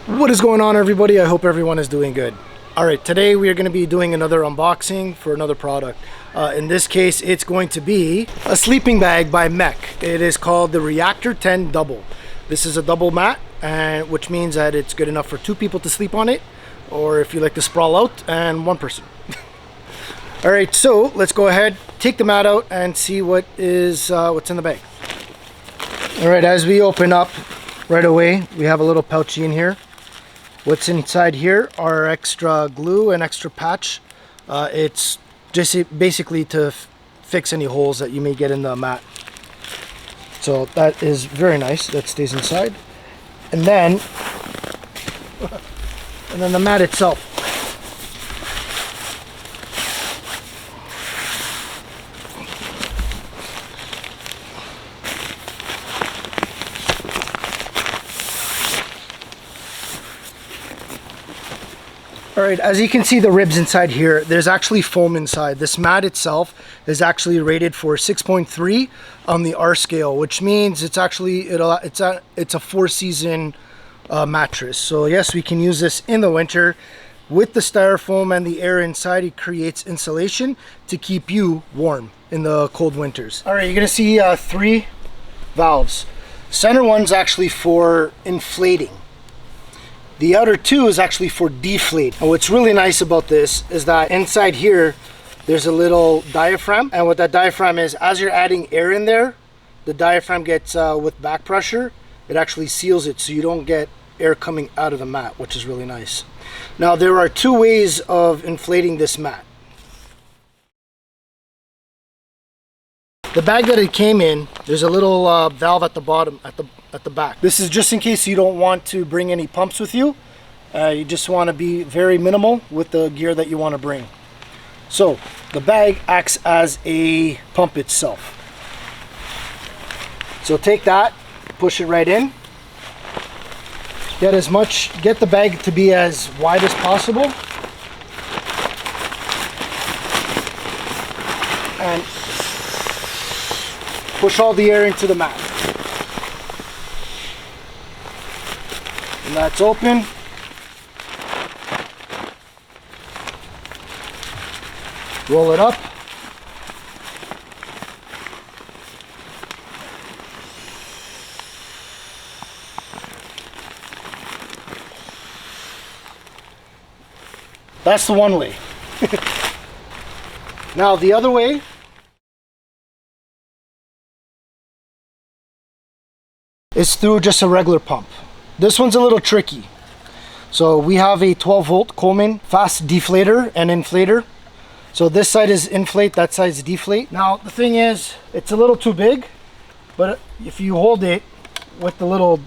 What is going on, everybody? I hope everyone is doing good. Alright, today we are going to be doing another unboxing for another product. In this case, it's going to be a sleeping bag by Mech. It is called the Reactor 10 Double. This is a double mat, which means that it's good enough for 2 people to sleep on it, or if you like to sprawl out, and 1 person. Alright, so let's go ahead, take the mat out, and see what's in the bag. Alright, as we open up right away, we have a little pouchy in here. What's inside here are extra glue and extra patch. It's just basically to fix any holes that you may get in the mat. So that is very nice. That stays inside. And then the mat itself. Alright, as you can see the ribs inside here, there's actually foam inside. This mat itself is actually rated for 6.3 on the R scale, which means it's actually it's a 4-season mattress. So yes, we can use this in the winter. With the styrofoam and the air inside, it creates insulation to keep you warm in the cold winters. Alright, you're gonna see 3 valves. Center one's actually for inflating. The outer 2 is actually for deflate. And what's really nice about this is that inside here, there's a little diaphragm. And what that diaphragm is, as you're adding air in there, the diaphragm gets, with back pressure, it actually seals it so you don't get air coming out of the mat, which is really nice. Now, there are 2 ways of inflating this mat. The bag that it came in, there's a little valve at the bottom, at the back. This is just in case you don't want to bring any pumps with you. You just want to be very minimal with the gear that you want to bring. So the bag acts as a pump itself. So take that, push it right in. Get the bag to be as wide as possible. And push all the air into the mat. And that's open. Roll it up. That's the one way. Now the other way is through just a regular pump. This one's a little tricky. So we have a 12-volt Coleman fast deflator and inflator. So this side is inflate, that side is deflate. Now the thing is, it's a little too big, but if you hold it with the little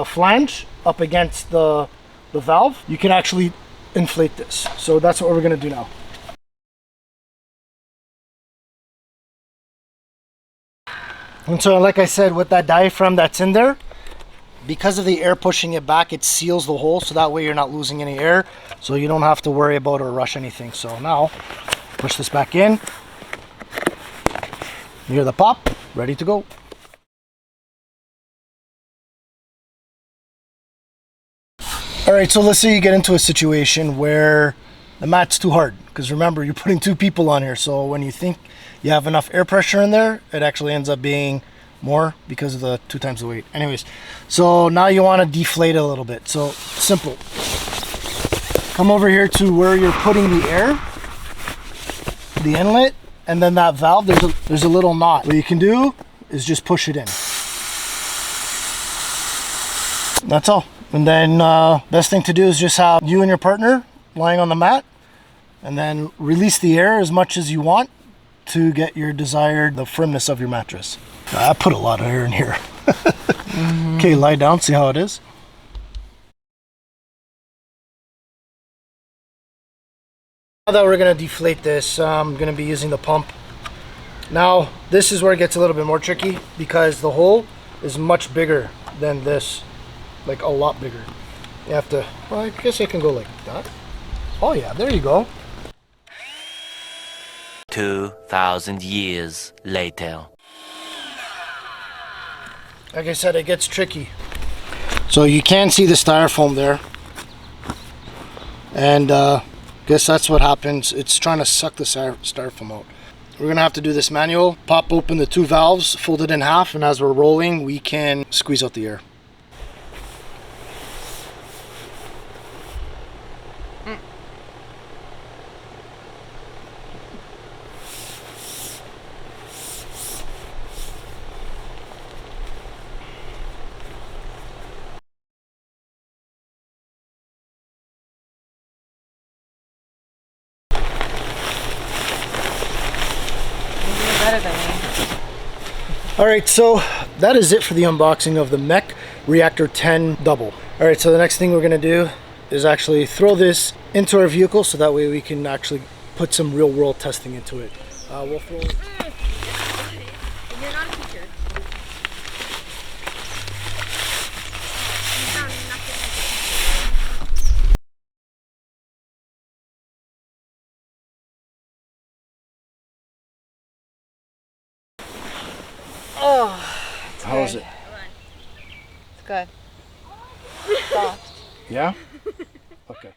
flange up against the valve, you can actually inflate this. So that's what we're gonna do now. And so like I said, with that diaphragm that's in there, because of the air pushing it back, it seals the hole, so that way you're not losing any air, so you don't have to worry about or rush anything. So now, push this back in. You hear the pop, ready to go. Alright, so let's say you get into a situation where the mat's too hard, because remember, you're putting 2 people on here, so when you think you have enough air pressure in there, it actually ends up being more because of the 2 times the weight. Anyways, so now you want to deflate a little bit. So simple. Come over here to where you're putting the air, the inlet, and then that valve, there's a little knot. What you can do is just push it in. That's all. And then best thing to do is just have you and your partner lying on the mat, and then release the air as much as you want to get your the firmness of your mattress. I put a lot of air in here. Okay, lie down, see how it is. Now that we're gonna deflate this, I'm gonna be using the pump. Now, this is where it gets a little bit more tricky because the hole is much bigger than this, like a lot bigger. You have to, well, I guess I can go like that. Oh yeah, there you go. 2,000 years later. Like I said, it gets tricky. So you can see the styrofoam there. And guess that's what happens. It's trying to suck the styrofoam out. We're gonna have to do this manual. Pop open the 2 valves, fold it in half, and as we're rolling, we can squeeze out the air. Better than me. Alright, so that is it for the unboxing of the Mech Reactor 10 Double. Alright, so the next thing we're going to do is actually throw this into our vehicle so that way we can actually put some real world testing into it. We'll throw it. You're not a teacher. You sound nothing like a teacher. Oh, it's How is it? It's good. Soft. Yeah? Okay.